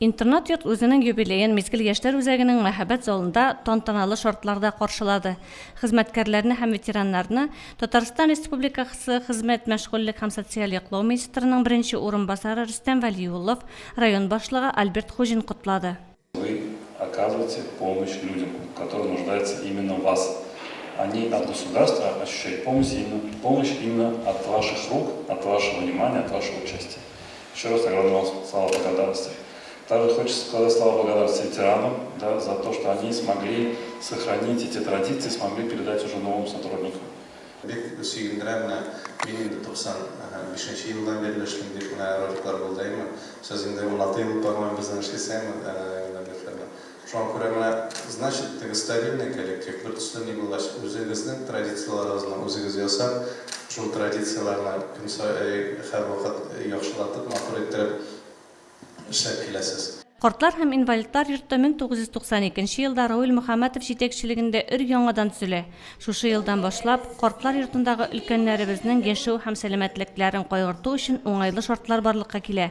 Интернат йорт үзенең юбилеен Мизгел яшьләр үзәгенең мәһабәт залында тантаналы шартларда каршылады. Хезмәткәрләрне һәм ветераннарны Татарстан Республикасы Хезмәт, мәшгульлек һәм социаль яклау министрының беренче урынбасары Рөстәм Вәлиуллов, район башлыгы Альберт Хужин котлады. Вы оказываете помощь людям, которые нуждаются именно в вас. Они от государства ощущают помощь именно от ваших рук, от вашего внимания, от вашего участия. Еще раз огромное вам слова благодарности. Также хочется сказать слова благодарности ветеранам, за то, что они смогли сохранить эти традиции, смогли передать уже новым сотрудникам. Бик сөйгендерәмне мин инде 95 елдан бирле эшлим дип роликлар булдаймы. Сез инде 16 ел барман безнең эшлисәм, шуңа күрә менә, значит, теге стабильный коллектив, бер төсле ни булгач, үзегезнең традицияларыгызны үзегез ясап, шул традицияларны көн саен һәрвакыт яхшылатып, матур иттереп эшләп киләсез. Картлар һәм инвалидлар йорты 1992 елда Равил Мөхәммәтов җитәкчелегендә өр-яңадан төзелә. Шушы елдан башлап, картлар йортындагы өлкәннәребезнең яшәү һәм сәламәтлекләрен кайгырту өчен уңайлы шартлар барлыкка килә.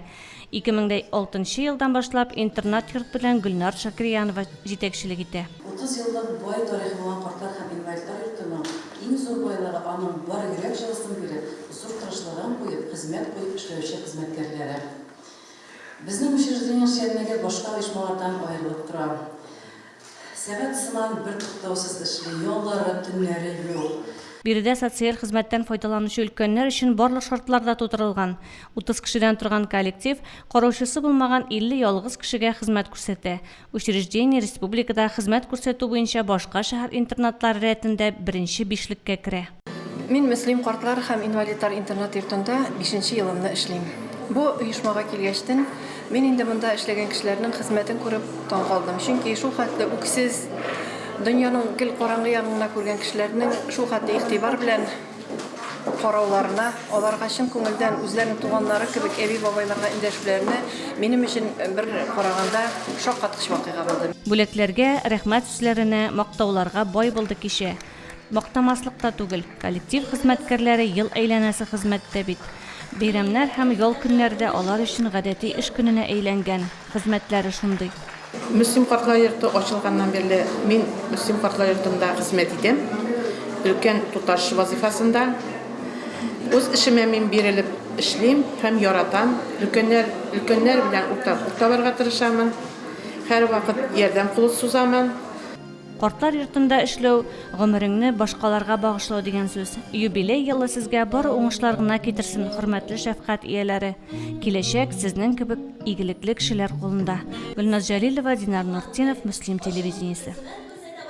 2006 елдан башлап интернат йорт белән Гөлнар Шакриянова җитәкчелек итә. 30 еллык бай тарихы булган картлар һәм инвалидлар йортының иң зур байлыгы аның бар йөрәк җылысын биреп, зур тырышлыгын куеп, хезмәт куеп эшләүче хезмәткәрләре. Безнең учреждение эшләренә башка оешмалардан аерылып тора. Сәгать сыман бер туктаусыз эшли, яллары, төннәре юк. Биредә социаль хезмәттән файдаланучы өлкәннәр өчен барлык шартлар да тутырылган. 30 кешедән торган коллектив караучысы булмаган 50 ялгыз кешегә хезмәт күрсәтә. Учреждение республикада хезмәт күрсәтү буенча башка шәһәр интернатлары рәтендә беренче бишлеккә керә. Мин Мөслим картлар һәм инвалидлар интернат йортында 5нче елымны эшлим. Бу оешмага килгәчтен мин инде монда эшләгән кешеләрнең хезмәтен күреп таң калдым. Чөнки шул хәтле үксез дөньяның гел караңгы ягына күргән кешеләрнең шул хәтле игътибар белән карауларына, аларга чын күңелдән үзләренең туганнары кебек әби-бабайларга индәшүләрне минем өчен бер караганда шаккаткыч вакыйга булды. Бүләкләргә, рәхмәт сүзләренә, мактауларга бай булды кичә. Мактамаслык та түгел, коллектив хезмәткәрләре ел әйләнәсе хезмәттә бит. Бәйрәмнәр һәм ял көннәрдә алар өчен гадәти эш көненә әйләнгән. Хезмәтләре шундый. Мөслим картлар йорты ачылганнан бирле мин Мөслим картлар йортында хезмәт итәм. Өлкән туташ вазифасында. Үз эшемә мин бирелеп эшлим һәм яратам. Өлкәннәр белән урталарга тырышамын. Һәрвакыт ярдәм кулы сузамын. Картлар йортында эшләү гомереңне башкаларга багышлау дигән сүз. Юбилей елы сезгә бары уңышлар гына китерсен, хөрмәтле шәфкать ияләре. Киләчәк сезнең кебек игелекле кешеләр кулында. Гөлназ Җәлилова, Динар Нуртдинов, Мөслим телевидениесе.